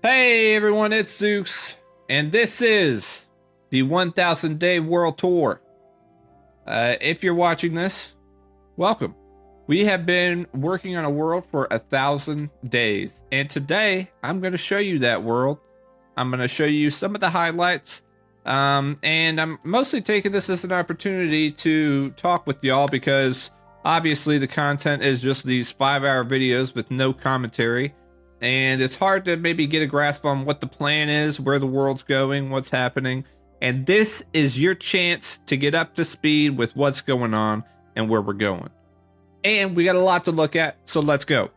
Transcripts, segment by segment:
Hey everyone, it's Zeus, and this is the 1000 Day World Tour. If you're watching this, welcome. We have been working on a world for 1,000 days, and today I'm going to show you that world. I'm going to show you some of the highlights, and I'm mostly taking this as an opportunity to talk with y'all because obviously the content is just these 5-hour videos with no commentary. And it's hard to maybe get a grasp on what the plan is, where the world's going, what's happening. And this is your chance to get up to speed with what's going on and where we're going. And we got a lot to look at, so let's go.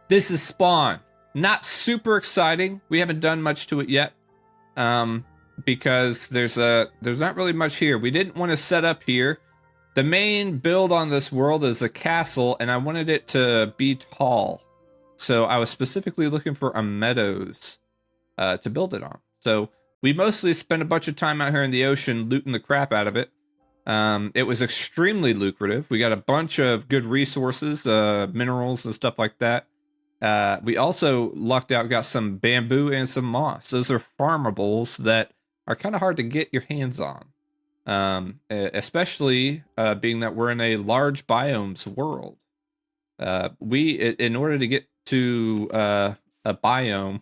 This is Spawn. Not super exciting. We haven't done much to it yet. Because there's not really much here. We didn't want to set up here. The main build on this world is a castle, and I wanted it to be tall. So I was specifically looking for a meadows to build it on. So we mostly spent a bunch of time out here in the ocean looting the crap out of it. It was extremely lucrative. We got a bunch of good resources, minerals and stuff like that. We also lucked out, got some bamboo and some moss. Those are farmables that are kind of hard to get your hands on. Especially being that we're in a large biomes world. In order to get to a biome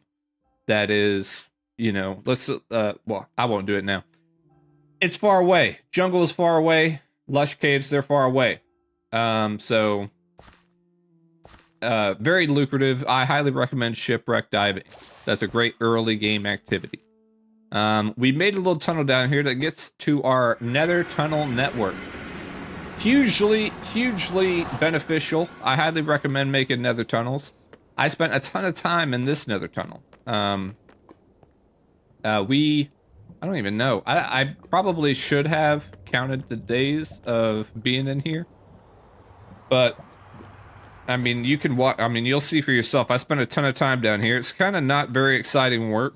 that is, well, I won't do it now. It's far away. Jungle is far away. Lush caves, they're far away. Very lucrative. I highly recommend shipwreck diving. That's a great early game activity. We made a little tunnel down here that gets to our nether tunnel network. Hugely beneficial. I highly recommend making nether tunnels. I spent a ton of time in this nether tunnel. I don't even know. I probably should have counted the days of being in here. But, I mean, you can walk. I mean, you'll see for yourself. I spent a ton of time down here. It's kind of not very exciting work.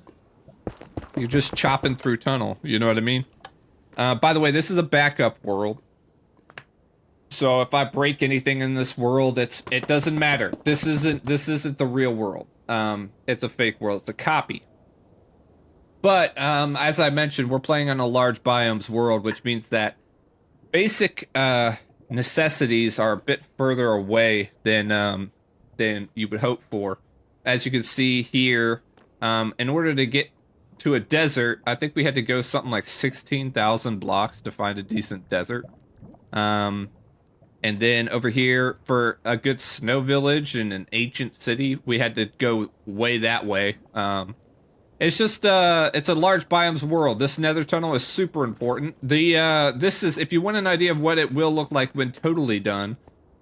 You're just chopping through tunnel. You know what I mean? By the way, this is a backup world. So if I break anything in this world, it doesn't matter. This isn't the real world. It's a fake world. It's a copy. But as I mentioned, we're playing on a large biomes world, which means that basic necessities are a bit further away than you would hope for. As you can see here, in order to get to a desert, I think we had to go something like 16,000 blocks to find a decent desert. And then over here, for a good snow village and an ancient city, we had to go way that way. It's just, it's a large biomes world. This nether tunnel is super important. This is, if you want an idea of what it will look like when totally done,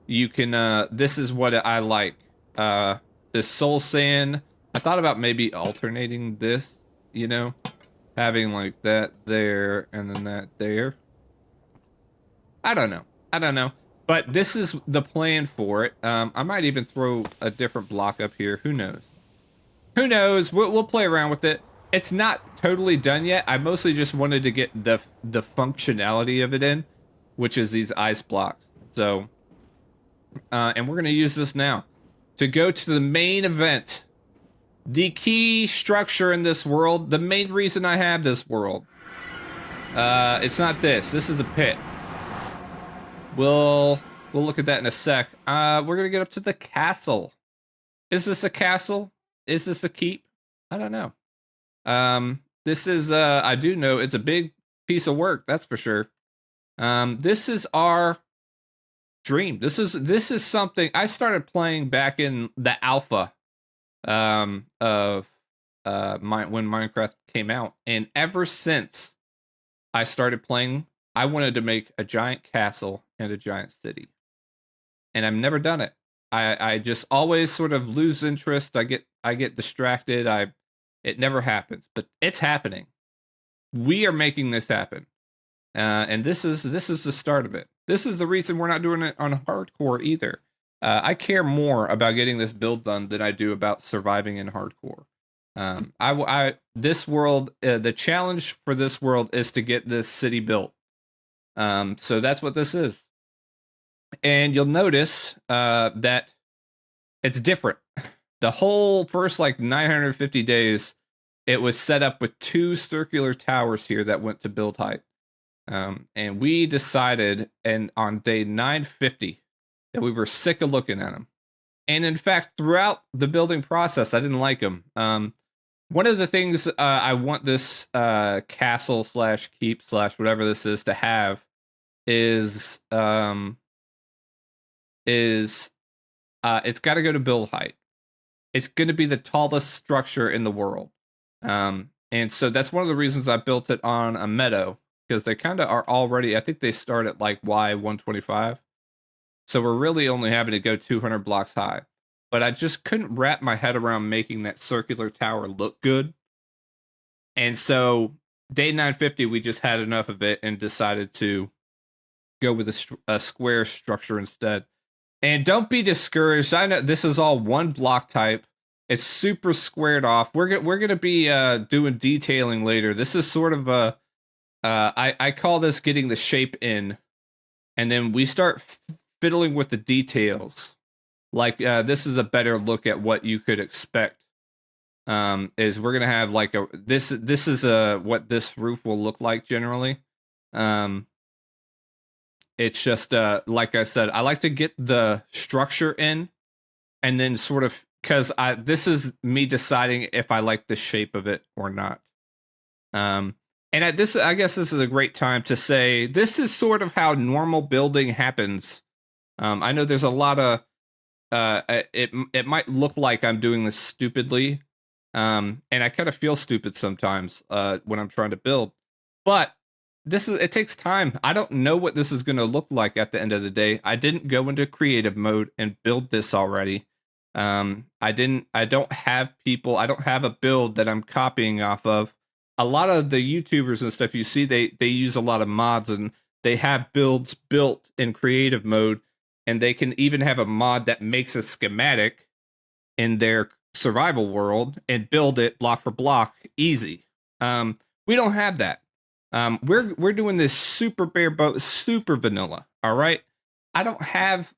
you can, this is what I like. This soul sand, I thought about maybe alternating this, you know, having like that there and then that there. I don't know. But this is the plan for it. I might even throw a different block up here. Who knows? Who knows? We'll play around with it. It's not totally done yet. I mostly just wanted to get the functionality of it in, which is these ice blocks. So, and we're going to use this now to go to the main event. The key structure in this world, the main reason I have this world. It's not this. This is a pit. We'll look at that in a sec. We're gonna get up to the castle. Is this a castle? Is this a keep? I don't know. This is I do know it's a big piece of work, that's for sure. This is our dream. This is something I started playing back in the alpha of when Minecraft came out, and ever since I started playing, I wanted to make a giant castle and a giant city. And I've never done it. I just always sort of lose interest. I get distracted. It never happens, but it's happening. We are making this happen. And this is the start of it. This is the reason we're not doing it on hardcore either. I care more about getting this build done than I do about surviving in hardcore. This world, the challenge for this world is to get this city built. So that's what this is. And you'll notice that it's different. the whole first like 950 days, it was set up with 2 circular towers here that went to build height. And we decided, and on day 950, that we were sick of looking at them. And in fact, throughout the building process, I didn't like them. One of the things I want this castle slash keep slash whatever this is to have is it's got to go to build height. It's going to be the tallest structure in the world. And so that's one of the reasons I built it on a meadow, because they kind of are already, I think they start at like Y125. So we're really only having to go 200 blocks high. But I just couldn't wrap my head around making that circular tower look good. And so day 950, we just had enough of it and decided to go with a square structure instead. And don't be discouraged. I know this is all one block type. It's super squared off. We're gonna be doing detailing later. This is sort of a I call this getting the shape in, and then we start fiddling with the details. Like this is a better look at what you could expect. Is we're gonna have like a this is what this roof will look like generally. It's just like I said, I like to get the structure in, and then sort of, because this is me deciding if I like the shape of it or not. And at this, I guess this is a great time to say this is sort of how normal building happens. I know there's a lot of it might look like I'm doing this stupidly, and I kind of feel stupid sometimes when I'm trying to build, but it takes time. I don't know what this is going to look like at the end of the day. I didn't go into creative mode and build this already. I don't have a build that I'm copying off of. A lot of the YouTubers and stuff you see, they use a lot of mods, and they have builds built in creative mode, and they can even have a mod that makes a schematic in their survival world and build it block for block easy. We don't have that. We're doing this super bare boat, super vanilla. All right. I don't have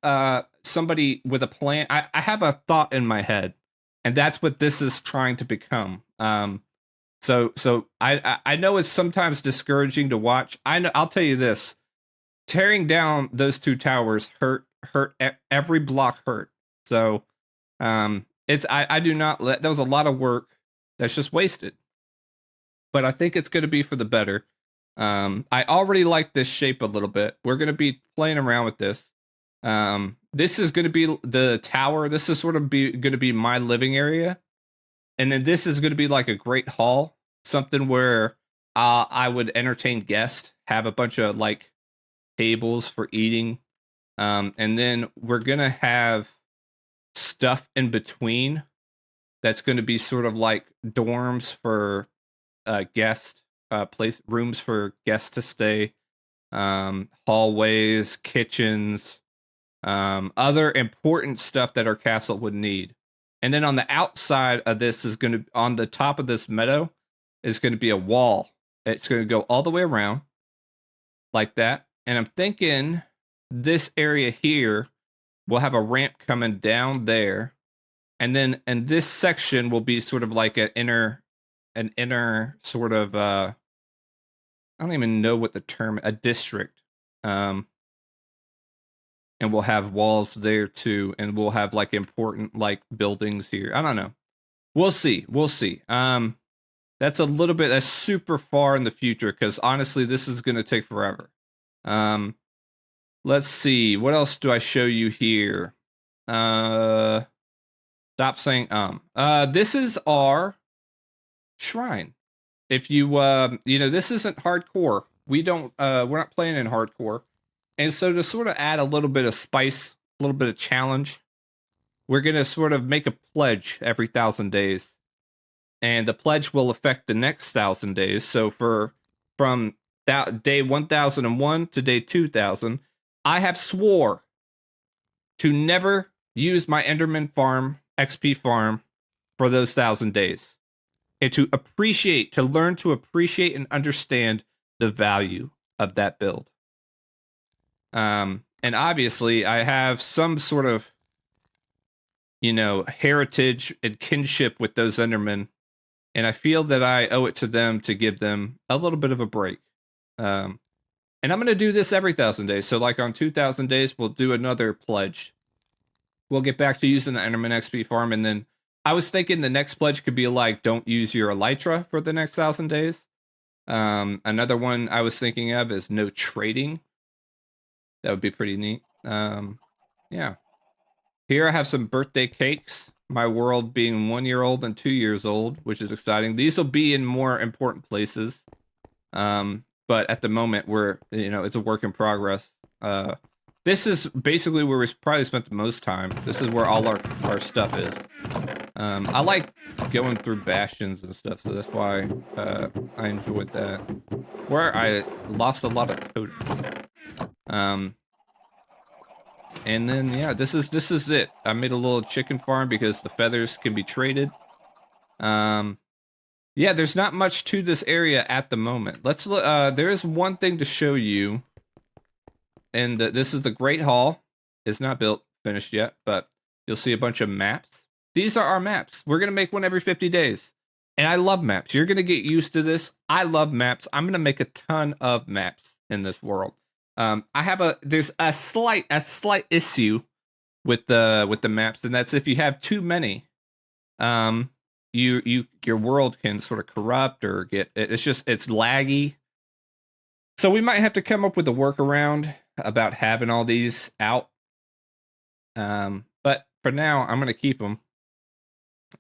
somebody with a plan. I have a thought in my head, and that's what this is trying to become. So I know it's sometimes discouraging to watch. I'll tell you this: tearing down those 2 towers hurt every block hurt. So I do not let, that was a lot of work that's just wasted. But I think it's going to be for the better. I already like this shape a little bit. We're going to be playing around with this. This is going to be the tower. This is sort of going to be my living area. And then this is going to be like a great hall, something where I would entertain guests, have a bunch of like tables for eating. And then we're going to have stuff in between that's going to be sort of like dorms for guests, rooms for guests to stay, hallways, kitchens, other important stuff that our castle would need. And then on the outside of this is going to, on the top of this meadow, is going to be a wall. It's going to go all the way around like that. And I'm thinking this area here will have a ramp coming down there. And then in this section will be sort of like an inner sort of, I don't even know what the term, a district. And we'll have walls there too, and we'll have like important like buildings here. I don't know. We'll see. That's that's super far in the future, because honestly, this is gonna take forever. Let's see. What else do I show you here? Stop saying this is our shrine. If you this isn't hardcore. We're not playing in hardcore. And so to sort of add a little bit of spice, a little bit of challenge, we're going to sort of make a pledge every 1,000 days. And the pledge will affect the next 1,000 days. So from day 1001 to day 2000, I have swore to never use my Enderman farm, XP farm, for those 1,000 days. And to learn to appreciate and understand the value of that build. And obviously I have some sort of you know, heritage and kinship with those Endermen, and I feel that I owe it to them to give them a little bit of a break. Um, and I'm gonna do this every 1,000 days. So like on 2,000 days, we'll do another pledge. We'll get back to using the Enderman XP farm, and then I was thinking the next pledge could be like, don't use your Elytra for the next 1,000 days. Another one I was thinking of is no trading. That would be pretty neat. Yeah. Here I have some birthday cakes. My world being 1 year old and 2 years old, which is exciting. These will be in more important places. But at the moment, it's a work in progress. This is basically where we probably spent the most time. This is where all our stuff is. I like going through bastions and stuff, so that's why I enjoyed that. Where I lost a lot of totems. And then yeah, this is it. I made a little chicken farm because the feathers can be traded. Yeah, there's not much to this area at the moment. Let's look. There is one thing to show you, and this is the Great Hall. It's not built, finished yet, but you'll see a bunch of maps. These are our maps. We're gonna make one every 50 days, and I love maps. You're gonna get used to this. I love maps. I'm gonna make a ton of maps in this world. There's a slight issue with the maps, and that's if you have too many. Your world can sort of corrupt or it's laggy. So we might have to come up with a workaround about having all these out. But for now, I'm going to keep them.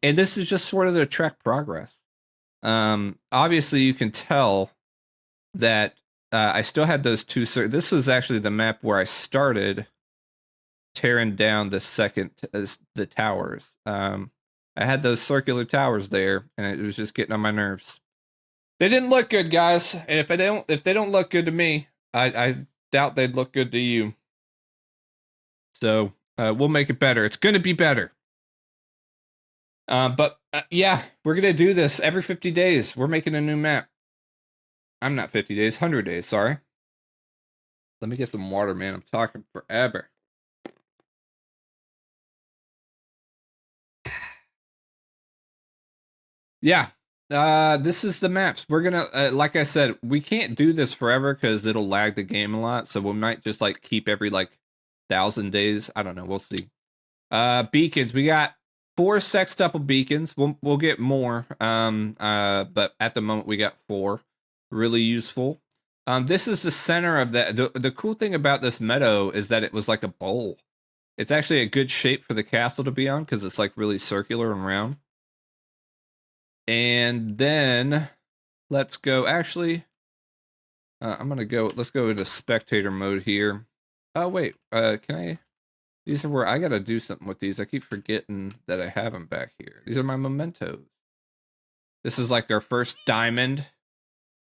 And this is just sort of to track progress. Obviously, you can tell that I still had those two. This was actually the map where I started tearing down the towers. I had those circular towers there, and it was just getting on my nerves. They didn't look good, guys. And if they don't look good to me, I doubt they'd look good to you. So we'll make it better. It's gonna be better. But yeah, we're gonna do this every 50 days. We're making a new map. I'm not 50 days, 100 days. Sorry. Let me get some water, man. I'm talking forever. Yeah. This is the maps. We're gonna, like I said, we can't do this forever because it'll lag the game a lot. So we might just like keep every like 1,000 days. I don't know. We'll see. Beacons. We got 4 sextuple beacons. We'll get more. But at the moment we got 4. Really useful. This is the center of the cool thing about this meadow is that it was like a bowl. It's actually a good shape for the castle to be on because it's like really circular and round. And then let's go. Actually, let's go into spectator mode here. Oh wait, can I? These are where I gotta do something with these. I keep forgetting that I have them back here. These are my mementos. This is like our first diamond.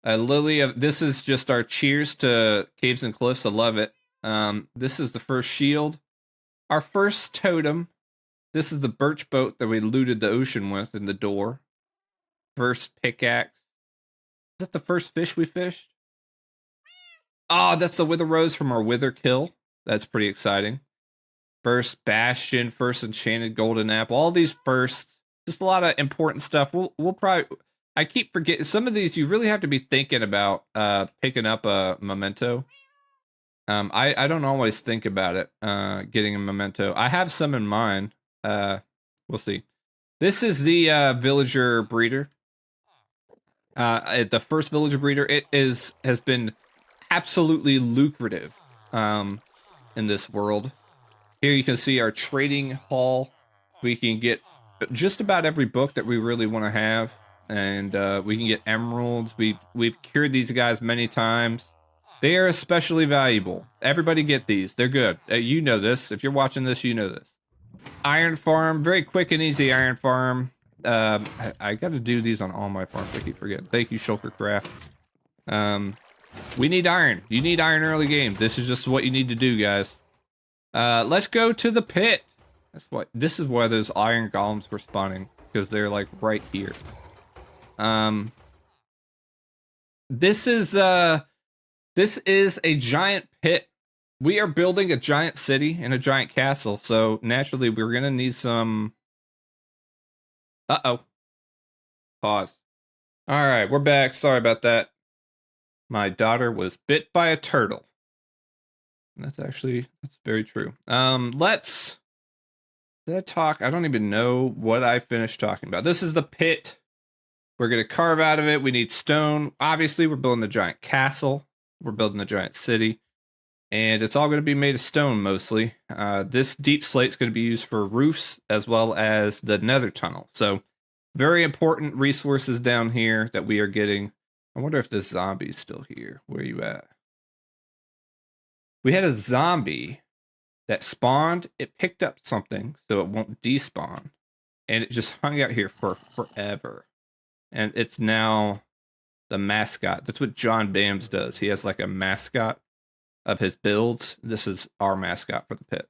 This is just our cheers to Caves and Cliffs. I love it. This is the first shield. Our first totem. This is the birch boat that we looted the ocean with in the door. First pickaxe. Is that the first fish we fished? Oh, that's the wither rose from our wither kill. That's pretty exciting. First bastion, first enchanted golden apple. All these firsts. Just a lot of important stuff. We'll probably. I keep forgetting some of these. You really have to be thinking about picking up a memento. I don't always think about it. Getting a memento. I have some in mind. We'll see. This is the villager breeder. The first villager breeder. Has been absolutely lucrative. In this world. Here you can see our trading hall. We can get just about every book that we really want to have, and we can get emeralds. We've cured these guys many times. They are especially valuable. Everybody get these. They're good. You know this. If you're watching this, you know this. Iron farm, very quick and easy iron farm. I got to do these on all my farms. I keep forgetting. Thank you, Shulkercraft. We need iron. You need iron early game. This is just what you need to do, guys. Let's go to the pit. This is where those iron golems were spawning, because they're like right here. This is a giant pit we are building a giant city and a giant castle, so naturally we're gonna need some. Uh-oh. Pause. All right, we're back. Sorry about that. My daughter was bit by a turtle. That's very true. Let's did I talk? I don't even know what I finished talking about. This is the pit. We're gonna carve out of it. We need stone. Obviously, we're building the giant castle. We're building the giant city. And it's all going to be made of stone mostly. This deep slate is going to be used for roofs as well as the nether tunnel. So very important resources down here that we are getting. I wonder if this zombie is still here. Where are you at? We had a zombie that spawned. It picked up something so it won't despawn. And it just hung out here for forever. And it's now the mascot. That's what John Bams does. He has like a mascot of his builds. This is our mascot for the pit.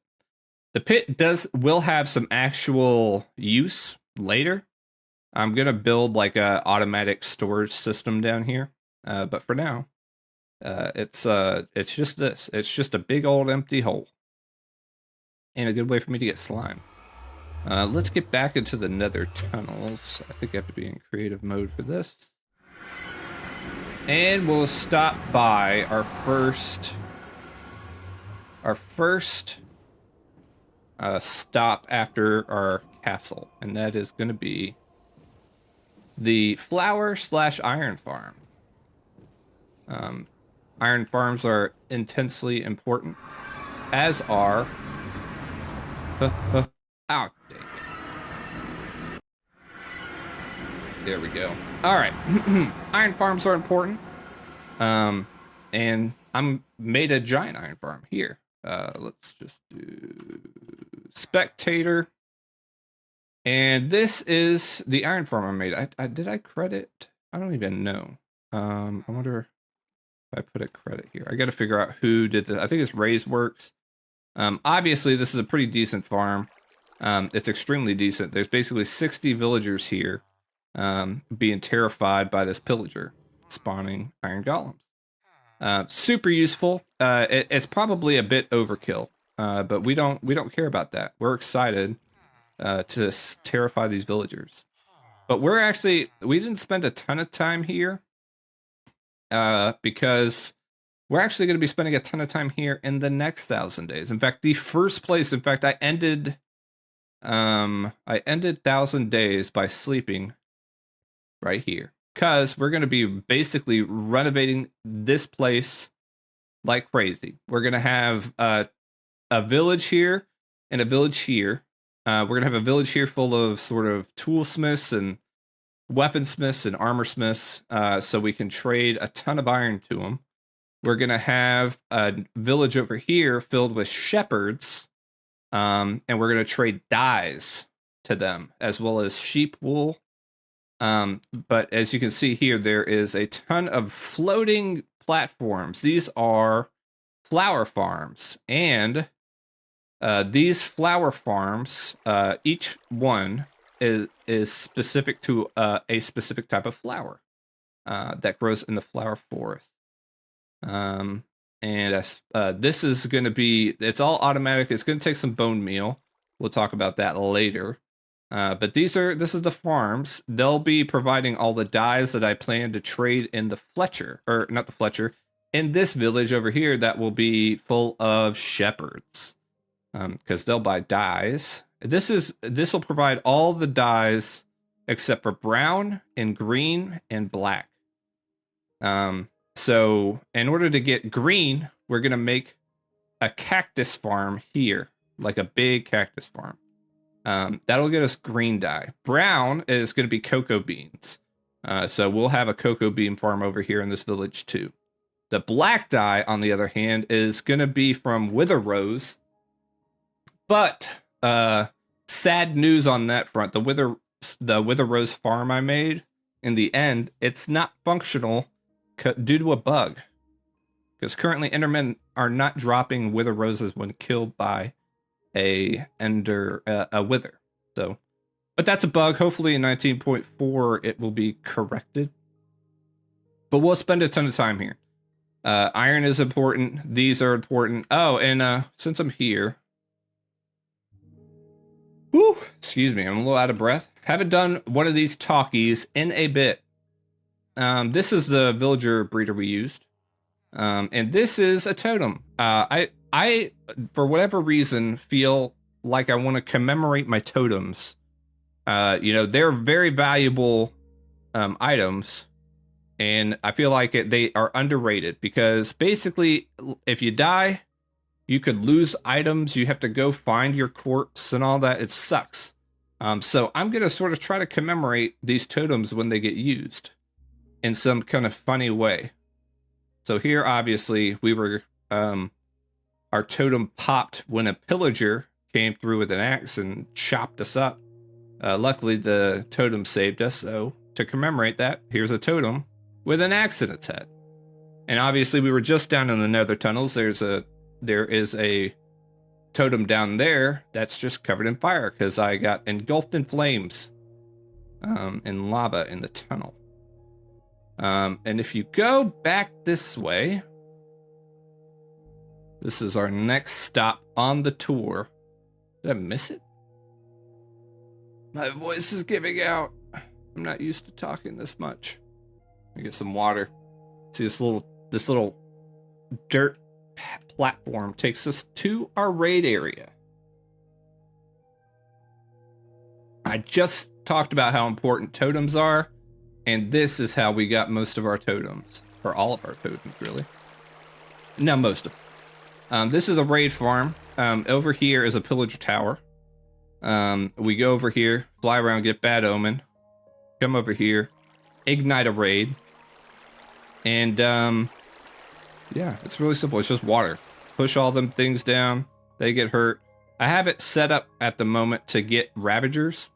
The pit will have some actual use later. I'm gonna build like a automatic storage system down here, but for now, it's just this. It's just a big old empty hole, and a good way for me to get slime. Let's get back into the nether tunnels. I think I have to be in creative mode for this, and we'll stop by our first stop after our castle, and that is going to be the flour/iron farm. Iron farms are intensely important, as are oh, dang it. There we go. All right. Iron farms are important, and I'm made a giant iron farm here. Let's just do spectator. And this is the iron farm I made. Did I credit? I don't even know. I wonder if I put a credit here. I got to figure out who did this. I think it's Ray's Works. Obviously, this is a pretty decent farm. It's extremely decent. There's basically 60 villagers here being terrified by this pillager spawning iron golems. Super useful. It's probably a bit overkill, but we don't care about that. We're excited to terrify these villagers. But we didn't spend a ton of time here because we're actually going to be spending a ton of time here in the next 1,000 days. In fact, the first place. In fact, I ended 1,000 days by sleeping right here. Because we're going to be basically renovating this place like crazy. We're going to have a village here and a village here. We're going to have a village here full of sort of toolsmiths and weaponsmiths and armorsmiths, so we can trade a ton of iron to them. We're going to have a village over here filled with shepherds, and we're going to trade dyes to them, as well as sheep wool. But as you can see here, there is a ton of floating platforms. These are flower farms, and these flower farms, each one is specific to a specific type of flower that grows in the flower forest. And this is going to be, it's all automatic. It's going to take some bone meal. We'll talk about that later. But this is the farms. They'll be providing all the dyes that I plan to trade in the Fletcher, or not the Fletcher, in this village over here that will be full of shepherds. Because they'll buy dyes. This will provide all the dyes except for brown and green and black. So in order to get green, we're gonna make a cactus farm here, like a big cactus farm. That'll get us green dye. Brown is going to be cocoa beans. So we'll have a cocoa bean farm over here in this village too. The black dye, on the other hand, is going to be from wither rose. But sad news on that front. The wither rose farm I made, in the end, it's not functional due to a bug. Because currently Endermen are not dropping wither roses when killed by a wither. So, but that's a bug. Hopefully in 19.4 it will be corrected. But we'll spend a ton of time here. Iron is important. These are important. Oh, and since I'm here, whew, excuse me, I'm a little out of breath. Haven't done one of these talkies in a bit. This is the villager breeder we used. And this is a totem. I, for whatever reason, feel like I want to commemorate my totems. They're very valuable items, and I feel like they are underrated because basically, if you die, you could lose items. You have to go find your corpse and all that. It sucks. So I'm gonna sort of try to commemorate these totems when they get used in some kind of funny way. So here, obviously, we were our totem popped when a pillager came through with an axe and chopped us up. Luckily, the totem saved us. So to commemorate that, here's a totem with an axe in its head. And obviously, we were just down in the nether tunnels. There is a totem down there that's just covered in fire because I got engulfed in flames, and lava in the tunnel. And if you go back this way, this is our next stop on the tour. Did I miss it? My voice is giving out. I'm not used to talking this much. Let me get some water. See, this little dirt platform takes us to our raid area. I just talked about how important totems are, and this is how we got most of our totems, or all of our totems, really. No, most of them. This is a raid farm. Over here is a pillager tower. We go over here, fly around, get bad omen, come over here, ignite a raid, and yeah, it's really simple. It's just water. Push all them things down. They get hurt. I have it set up at the moment to get ravagers.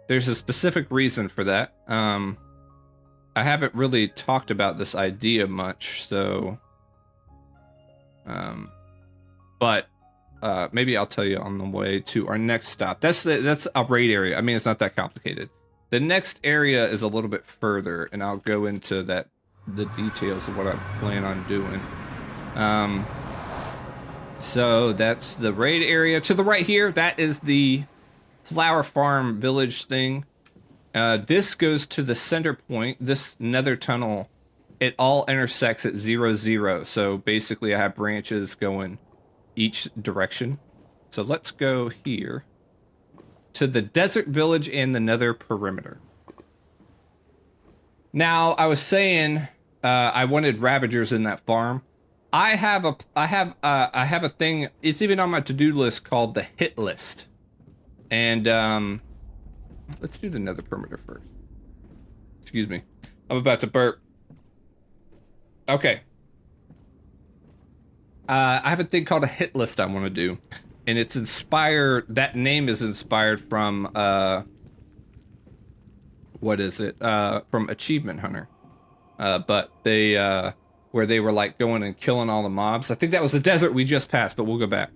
There's a specific reason for that. I haven't really talked about this idea much, so but maybe I'll tell you on the way to our next stop. That's a raid area. I mean, it's not that complicated. The next area is a little bit further, and I'll go into the details of what I plan on doing. So that's the raid area. To the right here, that is the flower farm village thing. This goes to the center point. This nether tunnel, it all intersects at 0, 0. So basically I have branches going each direction. So let's go here to the desert village and the nether perimeter. Now, I was saying I wanted ravagers in that farm. I have a thing. It's even on my to-do list called the hit list. And let's do the nether perimeter first. Excuse me. I'm about to burp. Okay. I have a thing called a hit list I want to do. And it's inspired, that name is inspired from, what is it? From Achievement Hunter. But they, where they were like going and killing all the mobs. I think that was the desert we just passed, but we'll go back.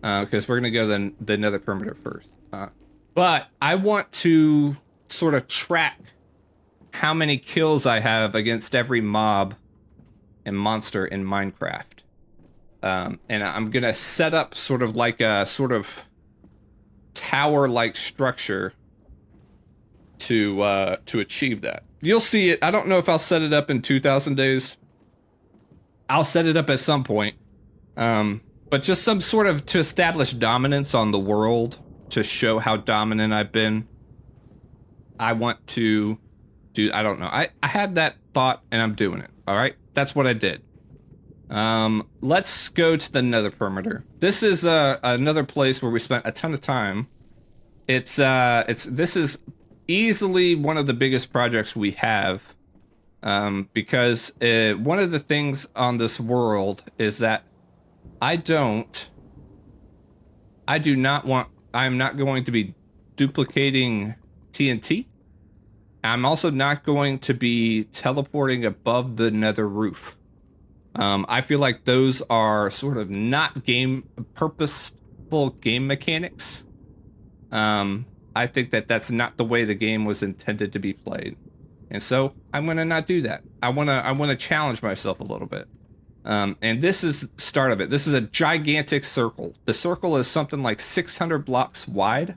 Because we're going to go the nether perimeter first. But I want to sort of track how many kills I have against every mob and monster in Minecraft. And I'm going to set up sort of like a sort of tower-like structure to achieve that. You'll see it. I don't know if I'll set it up in 2,000 days. I'll set it up at some point. But just some sort of to establish dominance on the world, to show how dominant I've been. I want to do, I don't know. I had that thought and I'm doing it. All right. That's what I did. Let's go to the nether perimeter. This is another place where we spent a ton of time. This is easily one of the biggest projects we have. Because one of the things on this world is that I'm not going to be duplicating TNT. I'm also not going to be teleporting above the nether roof. I feel like those are sort of not purposeful game mechanics. I think that that's not the way the game was intended to be played. And so I'm going to not do that. I want to challenge myself a little bit. And this is the start of it. This is a gigantic circle. The circle is something like 600 blocks wide.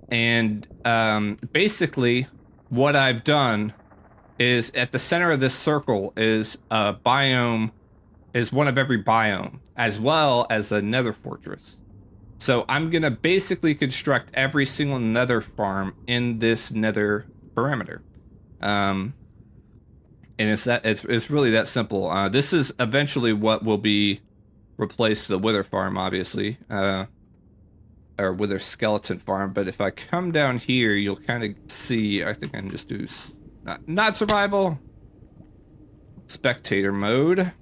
And basically, what I've done is at the center of this circle is a biome, is one of every biome, as well as a nether fortress. So I'm going to basically construct every single nether farm in this nether perimeter. And it's really that simple. This is eventually what will be replace the wither farm, obviously, or wither skeleton farm. But if I come down here, you'll kind of see. I think I can just do not survival, spectator mode.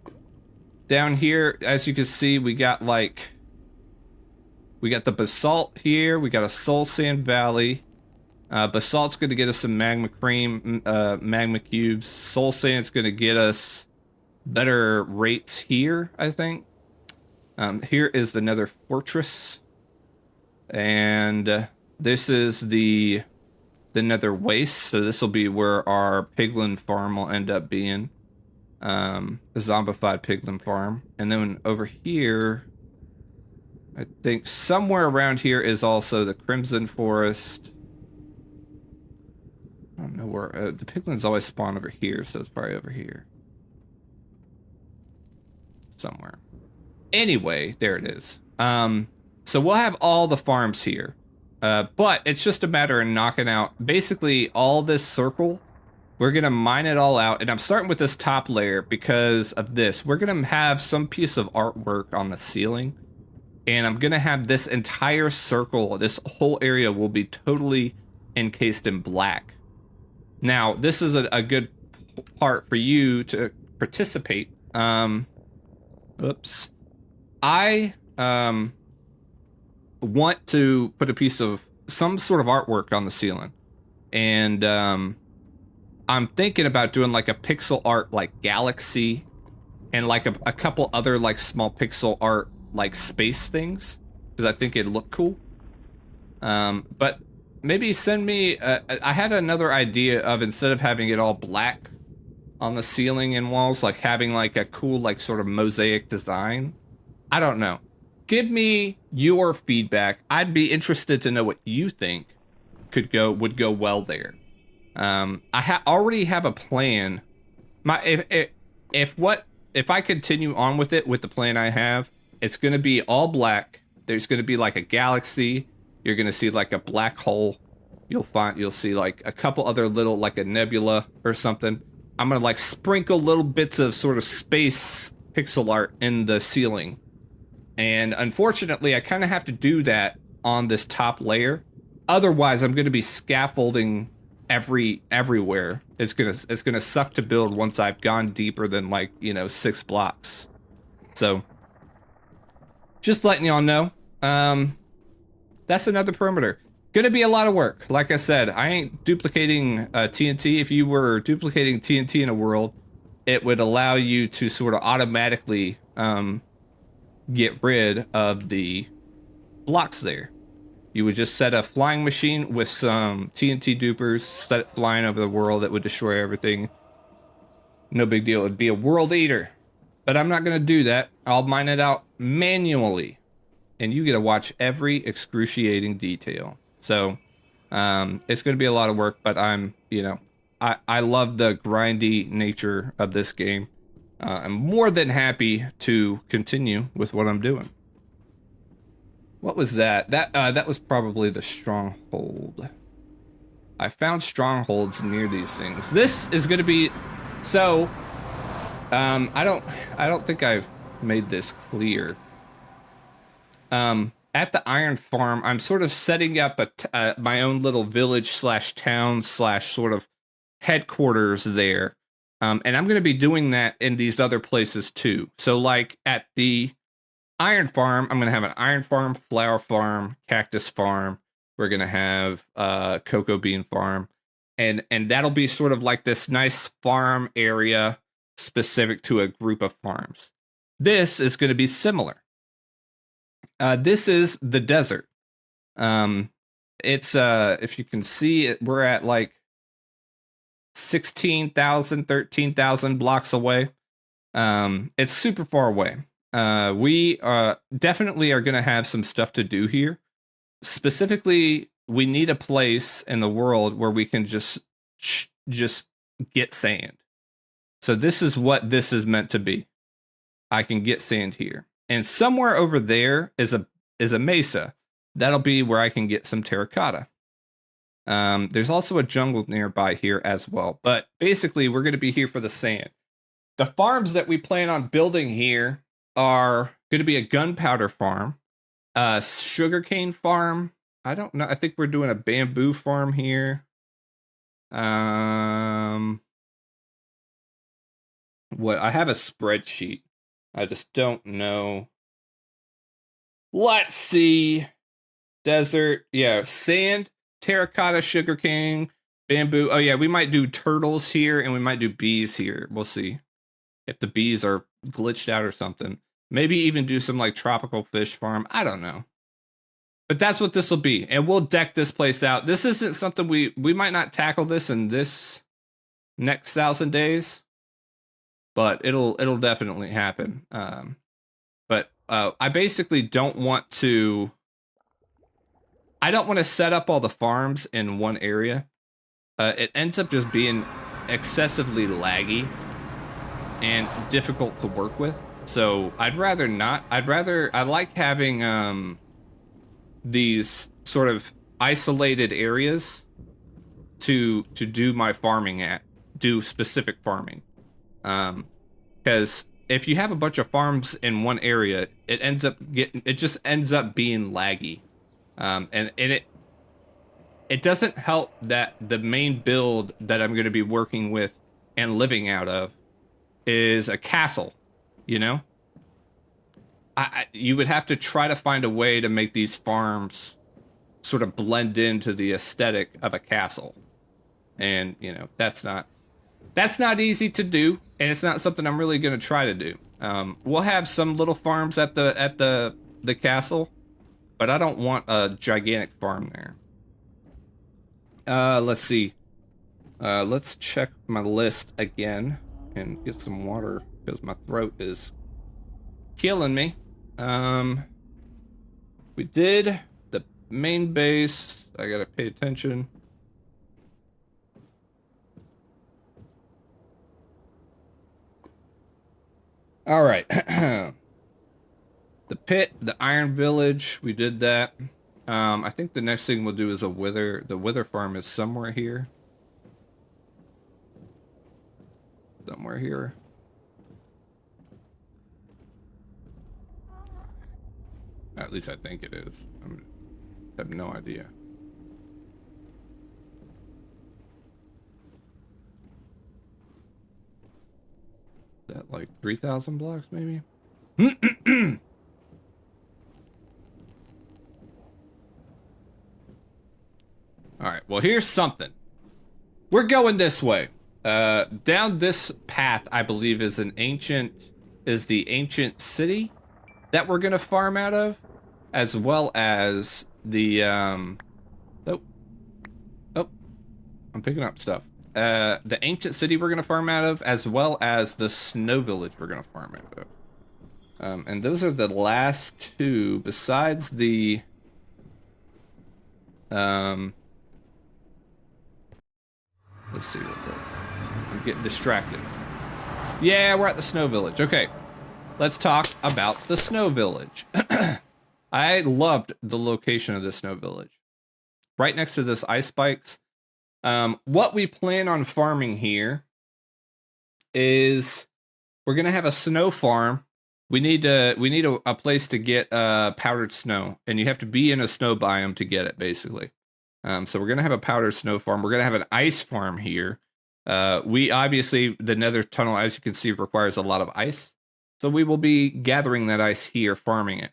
Down here, as you can see, we got the basalt here. We got a soul sand valley. Basalt's going to get us some magma cream, magma cubes. Soul Sand's going to get us better rates here, I think. Here is the Nether Fortress. And this is the Nether Waste. So this will be where our piglin farm will end up being. The zombified piglin farm. And then over here, I think somewhere around here is also the Crimson Forest. I don't know where the piglins always spawn over here, so it's probably over here somewhere. Anyway, there it is. So we'll have all the farms here, but it's just a matter of knocking out basically all this circle. We're gonna mine it all out, and I'm starting with this top layer because of this. We're gonna have some piece of artwork on the ceiling, and I'm gonna have this entire circle. This whole area will be totally encased in black. Now, this is a good part for you to participate. Oops. I want to put a piece of some sort of artwork on the ceiling. And I'm thinking about doing like a pixel art like galaxy and like a couple other like small pixel art like space things, because I think it'd look cool. But maybe send me, I had another idea of, instead of having it all black on the ceiling and walls, like having like a cool, like sort of mosaic design. I don't know. Give me your feedback. I'd be interested to know what you think would go well there. I already have a plan. If I continue on with it with the plan I have, it's going to be all black. There's going to be like a galaxy. You're gonna see like a black hole. You'll see like a couple other little, like a nebula or something. I'm gonna like sprinkle little bits of sort of space pixel art in the ceiling. And unfortunately, I kind of have to do that on this top layer. Otherwise, I'm gonna be scaffolding everywhere. It's gonna suck to build once I've gone deeper than like, 6 blocks. So just letting y'all know. That's another perimeter. Gonna be a lot of work. Like I said, I ain't duplicating TNT. If you were duplicating TNT in a world, it would allow you to sort of automatically get rid of the blocks there. You would just set a flying machine with some TNT dupers, set it flying over the world. It would destroy everything. No big deal. It'd be a world eater. But I'm not gonna do that. I'll mine it out manually. And you get to watch every excruciating detail. So it's going to be a lot of work, but I love the grindy nature of this game. I'm more than happy to continue with what I'm doing. What was that? That was probably the stronghold. I found strongholds near these things. This is going to be so. I don't think I've made this clear. At the iron farm, I'm sort of setting up my own little village / town / sort of headquarters there. And I'm going to be doing that in these other places too. So like at the iron farm, I'm going to have an iron farm, flower farm, cactus farm. We're going to have cocoa bean farm. And that'll be sort of like this nice farm area specific to a group of farms. This is going to be similar. This is the desert. It's if you can see it, we're at like 16,000, 13,000 blocks away. It's super far away. We definitely are going to have some stuff to do here. Specifically, we need a place in the world where we can just get sand. So this is what this is meant to be. I can get sand here. And somewhere over there is a mesa. That'll be where I can get some terracotta. There's also a jungle nearby here as well. But basically, we're going to be here for the sand. The farms that we plan on building here are going to be a gunpowder farm, a sugarcane farm. I don't know. I think we're doing a bamboo farm here. What I have a spreadsheet. I just don't know. Let's see. Desert, yeah, sand, terracotta, sugarcane, bamboo. Oh yeah, we might do turtles here and we might do bees here. We'll see if the bees are glitched out or something. Maybe even do some like tropical fish farm. I don't know. But that's what this will be, and we'll deck this place out. This isn't something we might not tackle this in this next 1,000 days, but it'll definitely happen. But I basically don't want to. I don't want to set up all the farms in one area. It ends up just being excessively laggy and difficult to work with. So I'd rather not. I like having these sort of isolated areas to do my farming at, do specific farming. Because if you have a bunch of farms in one area, it just ends up being laggy. And it doesn't help that the main build that I'm going to be working with and living out of is a castle, you know? You would have to try to find a way to make these farms sort of blend into the aesthetic of a castle. And, you know, that's not easy to do, and it's not something I'm really going to try to do. We'll have some little farms at the castle, but I don't want a gigantic farm there. Let's see. Let's check my list again and get some water because my throat is killing me. We did the main base. I gotta pay attention. All right. The pit, the iron village, we did that. I think the next thing we'll do is the wither farm is somewhere here. Somewhere here. At least I think it is. I have no idea. Is that like 3,000 blocks maybe? All right, well, here's something. We're going this way. Down this path, I believe, is the ancient city that we're gonna farm out of, as well as the oh, I'm picking up stuff. The ancient city we're gonna farm out of, as well as the snow village we're gonna farm out of. And those are the last two, besides the let's see real quick. I'm getting distracted. Yeah, we're at the snow village. Okay. Let's talk about the snow village. I loved the location of the snow village. Right next to this ice spikes. What we plan on farming here is we're gonna have a snow farm. We need a place to get powdered snow, and you have to be in a snow biome to get it, basically. So we're gonna have a powdered snow farm. We're gonna have an ice farm here. We obviously, the nether tunnel, as you can see, requires a lot of ice. So we will be gathering that ice here, farming it.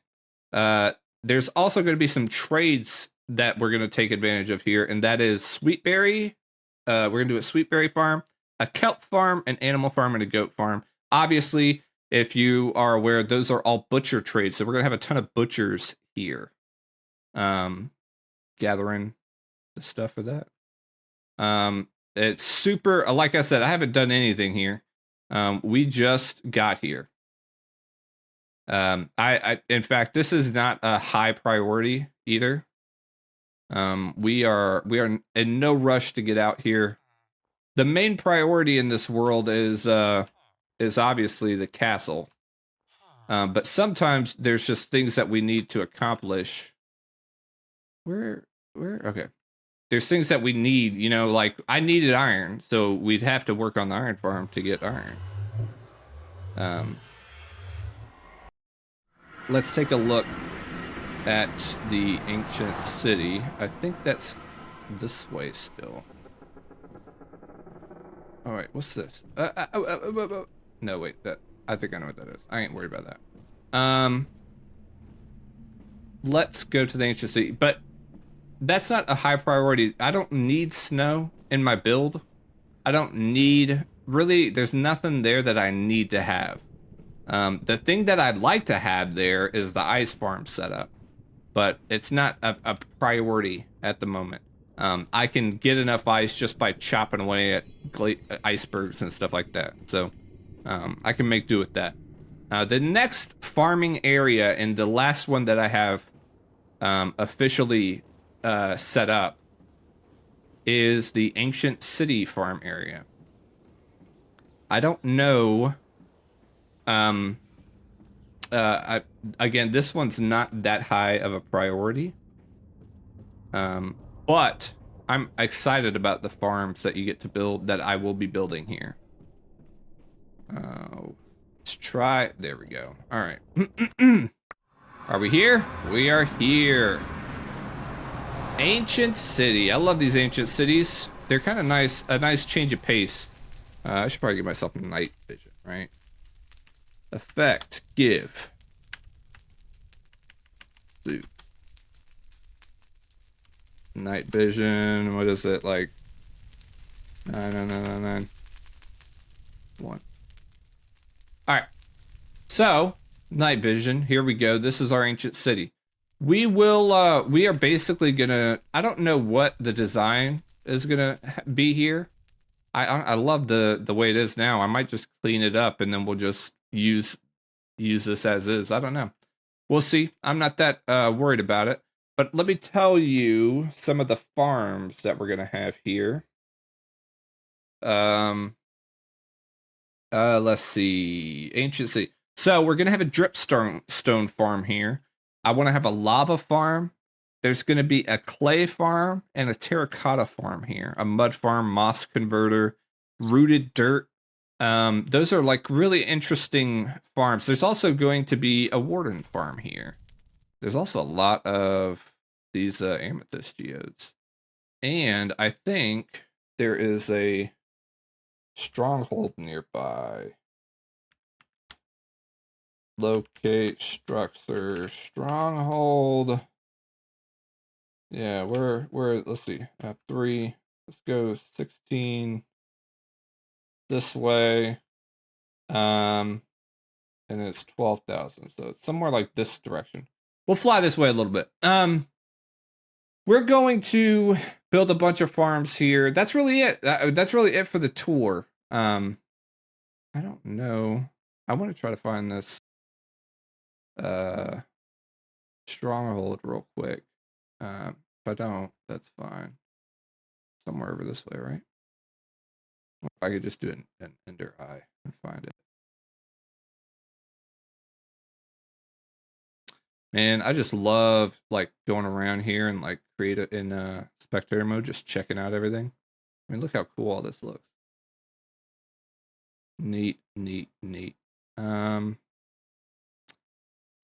There's also going to be some trades that we're going to take advantage of here, and that is sweetberry. We're going to do a sweetberry farm, a kelp farm, an animal farm, and a goat farm. Obviously, if you are aware, those are all butcher trades. So we're going to have a ton of butchers here. Gathering the stuff for that. It's super, like I said, I haven't done anything here. We just got here. In fact, this is not a high priority either. We are in no rush to get out here. The main priority in this world is obviously the castle. But sometimes there's just things that we need to accomplish. Where? Okay. There's things that we need, you know, like I needed iron, so we'd have to work on the iron farm to get iron. Let's take a look at the ancient city. I think that's this way still. All right, what's this? No, wait, I think I know what that is. I ain't worried about that. Let's go to the ancient city, but that's not a high priority. I don't need snow in my build. I don't need, really, there's nothing there that I need to have. The thing that I'd like to have there is the ice farm setup, but it's not a priority at the moment. I can get enough ice just by chopping away at icebergs and stuff like that. So I can make do with that. The next farming area and the last one that I have officially set up is the ancient city farm area. I don't know. Again, this one's not that high of a priority. But I'm excited about the farms that you get to build, that I will be building here. Let's try. There we go. All right. Are we here? We are here. Ancient city. I love these ancient cities. They're kind of nice. A nice change of pace. I should probably give myself night vision, right? Effect. Give. Dude. Night vision. What is it like? 9. 1. All right. So night vision. Here we go. This is our ancient city. We will. We are basically gonna. I don't know what the design is gonna be here. I love the way it is now. I might just clean it up and then we'll just use this as is. I don't know. We'll see. I'm not that worried about it. But let me tell you some of the farms that we're gonna have here. Let's see. Ancient city. So we're gonna have a dripstone farm here. I want to have a lava farm. There's gonna be a clay farm and a terracotta farm here. A mud farm, moss converter, rooted dirt. Those are like really interesting farms. There's also going to be a warden farm here. There's also a lot of these amethyst geodes. And I think there is a stronghold nearby. Locate structure, stronghold. Yeah, we're let's see, 3. Let's go 16 this way. And it's 12,000. So it's somewhere like this direction. We'll fly this way a little bit. We're going to build a bunch of farms here. That's really it. That's really it for the tour. I don't know. I want to try to find this stronghold real quick. If I don't, that's fine. Somewhere over this way, right? If I could just do an ender eye and find it. Man, I just love like going around here and like create it in spectator mode, just checking out everything. I mean, look how cool all this looks. Neat. All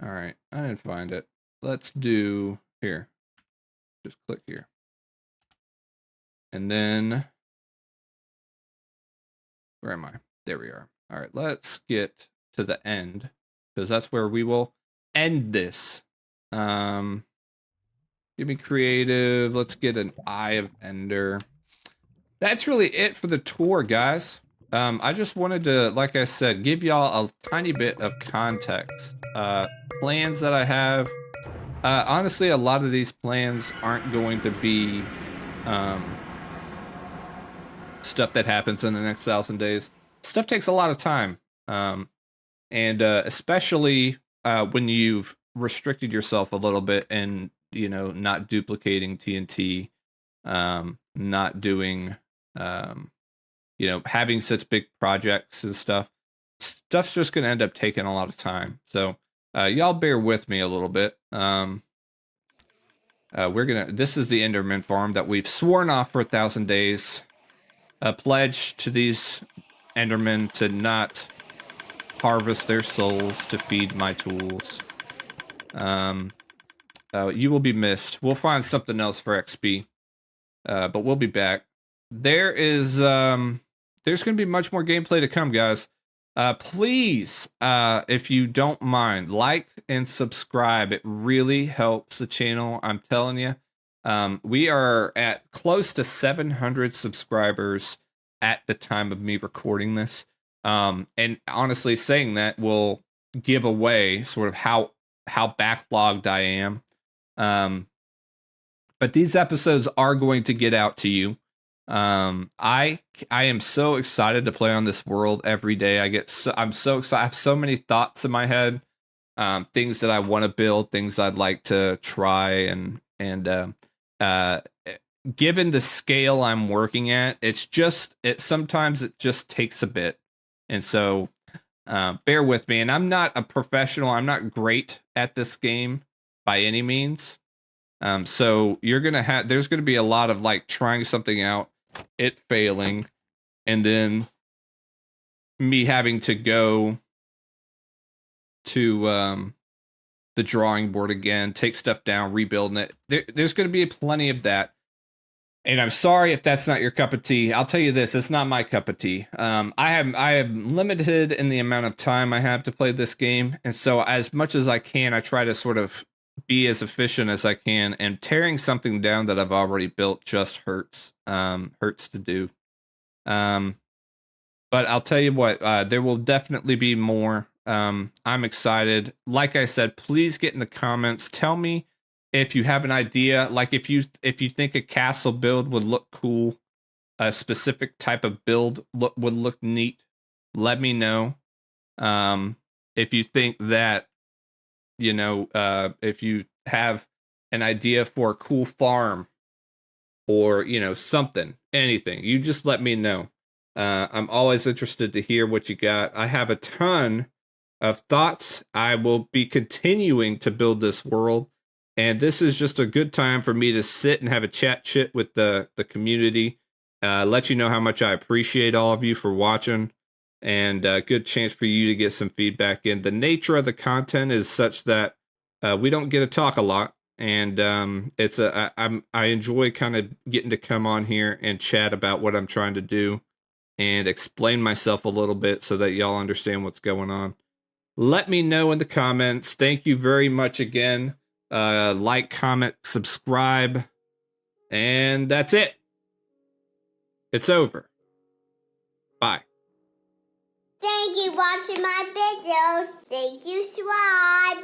right, I didn't find it. Let's do here. Just click here. And then, where am I? There we are. All right, let's get to the end because that's where we will end this. Give me creative. Let's get an Eye of Ender. That's really it for the tour, guys. I just wanted to, like I said, give y'all a tiny bit of context. Plans that I have. Honestly, a lot of these plans aren't going to be stuff that happens in the next 1,000 days. stuff takes a lot of time. And especially when you've restricted yourself a little bit and, not duplicating TNT, not doing, having such big projects and stuff's just going to end up taking a lot of time. So y'all bear with me a little bit. This is the Enderman farm that we've sworn off for 1,000 days. A pledge to these Endermen to not harvest their souls to feed my tools. You will be missed. We'll find something else for XP. But we'll be back. There's going to be much more gameplay to come, guys. Please, if you don't mind, like and subscribe. It really helps the channel. I'm telling you. We are at close to 700 subscribers at the time of me recording this. And honestly, saying that will give away sort of how backlogged I am. But these episodes are going to get out to you. I am so excited to play on this world every day. I'm so excited. I have so many thoughts in my head. Things that I want to build, things I'd like to try, and given the scale I'm working at, sometimes it just takes a bit. And so bear with me. And I'm not a professional. I'm not great at this game by any means. So there's gonna be a lot of like trying something out, it failing, and then me having to go to the drawing board again, take stuff down, rebuilding it. There's gonna be plenty of that. And I'm sorry if that's not your cup of tea. I'll tell you this, it's not my cup of tea. I am limited in the amount of time I have to play this game, and so as much as I can, I try to sort of be as efficient as I can, and tearing something down that I've already built just hurts to do. But I'll tell you what, there will definitely be more. I'm excited. Like I said, please get in the comments. Tell me if you have an idea, like if you think a castle build would look cool, a specific type of build would look neat, let me know. If you think that, if you have an idea for a cool farm or, anything, you just let me know. I'm always interested to hear what you got. I have a ton of thoughts. I will be continuing to build this world. And this is just a good time for me to sit and have a chat with the community. Let you know how much I appreciate all of you for watching. And a good chance for you to get some feedback in. The nature of the content is such that we don't get to talk a lot. And I enjoy kind of getting to come on here and chat about what I'm trying to do and explain myself a little bit so that y'all understand what's going on. Let me know in the comments. Thank you very much again. Like, comment, subscribe, and that's it. It's over. Bye. Thank you for watching my videos. Thank you, subscribe.